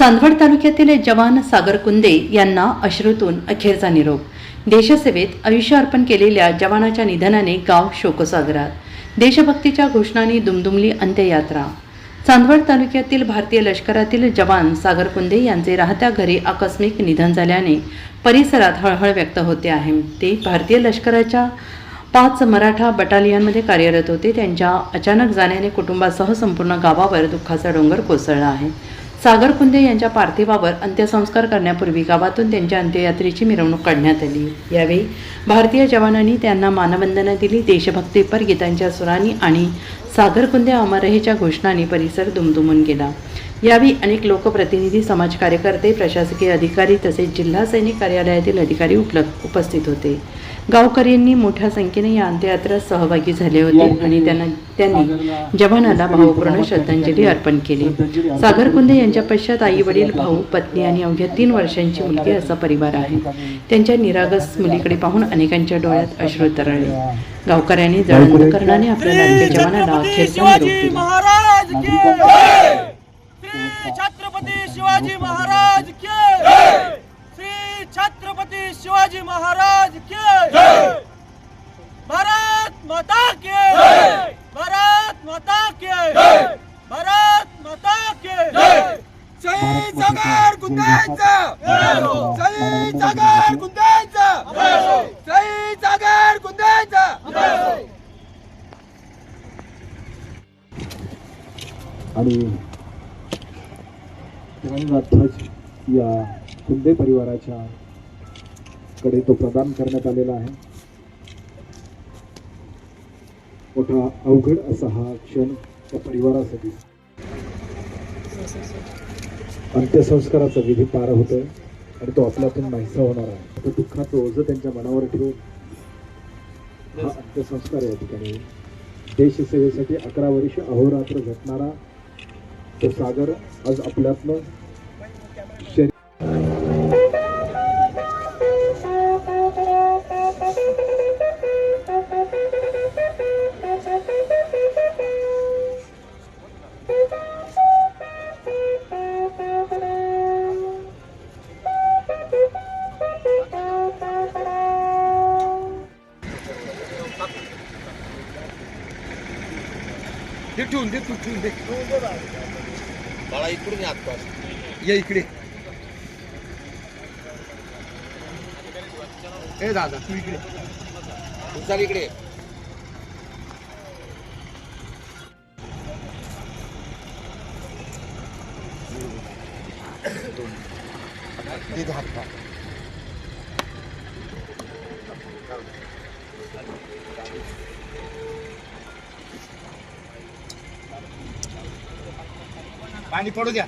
चांदवड तालुक्यातील जवान सागर कुंदे यांना अश्रूतून अखेरचा निरोप। देशसेवेत आयुष्य अर्पण केलेल्या जवानाच्या निधनाने गाव शोकसागरात। देशभक्तीच्या घोषणांनी दुमदुमली अंत्ययात्रा। चांदवड तालुक्यातील भारतीय लष्करातील जवान सागर कुंदे यांचे राहत्या घरी आकस्मिक निधन झाल्याने परिसरात हळहळ व्यक्त होते आहे। ते भारतीय लष्कराच्या 5 मराठा बटालियनमध्ये कार्यरत होते। त्यांच्या अचानक जाण्याने कुटुंबासह संपूर्ण गावावर दुःखाचा डोंगर कोसळला आहे। सागर कुंदे यांच्या पार्थिवावर अंत्यसंस्कार करण्यापूर्वी गावातून त्यांच्या अंत्ययात्रेची मिरवणूक काढण्यात आली। यावेळी भारतीय जवानांनी त्यांना मानवंदना दिली। देशभक्तीपर गीतांच्या सुरांनी आणि सागर कुंदे अमर रहेच्या घोषणांनी परिसर दुमदुमून गेला। यावेळी अनेक लोकप्रतिनिधी, समाज कार्यकर्ते, प्रशासकीय अधिकारी तसेच जिल्हा सैनिक कार्यालयातील अधिकारी उपस्थित होते। गावकऱ्यांनी मोठ्या संख्येने या अंत्ययात्रेत सहभागी झाले होते आणि त्यांनी जवानाला भावपूर्ण श्रद्धांजली अर्पण केली। सागर कुंदे यांच्या पश्चात आई, वडील, भाऊ, पत्नी आणि अवघ्या 3 वर्षांची मुलगी असा परिवार आहे। त्यांच्या निरागस मुलीकडे पाहून अनेकांच्या डोळ्यात अश्रू तरळले। गावकऱ्यांनी जळंतकरणाने आपल्या लाडक्या जवानाला अखेरचा निरोप दिला। छत्रपती शिवाजी महाराज की जय। श्री छत्रपती शिवाजी महाराज की जय। भारत माता की जय। भारत माता की जय। भारत माता की जय। शहीद सागर कुंदेचा शहीद सागर कुंदेचा शहीद सागर कुंदेचा। आणि ध्वज या कुंदे परिवाराच्या कडे तो प्रदान करण्यात आलेला आहे। मोठा अवघड असा हा क्षण त्या परिवारासाठी। अंत्यसंस्काराचा विधी पार होतोय आणि तो आपल्यातून नाहीसा होणार आहे। तो दुःखाचं ओझं त्यांच्या मनावर ठेवून हा अंत्यसंस्कार या ठिकाणी देशसेवेसाठी 11 वर्ष अहोरात्र झटणारा तो सागर आज आपल्यातनं ठेवून दे बाळा इकडून आसपास ये इकडे। ए दादा तू इकडे चल इकडे। पाणी पडू द्या।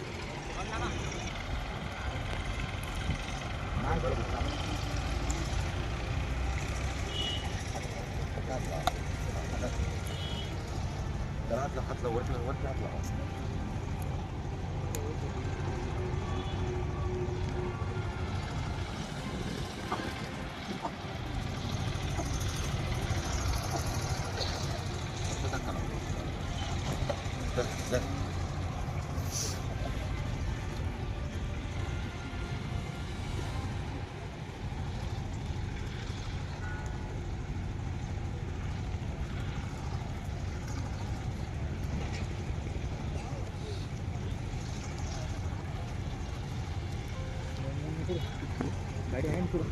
गाडी आहे पुढे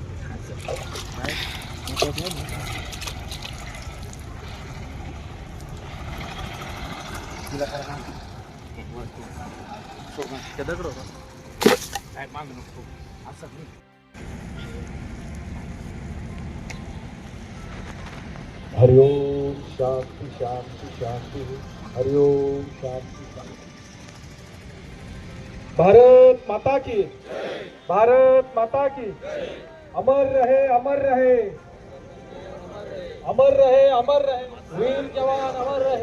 तिला करा दगड होता काय मागू नको असं नाही। हरिओम शांति शांति शांति हरिओम शांति शांति। भारत माता की भारत माता की अमर रहे अमर रहे अमर रहे अमर रहे वीर जवान अमर रहे।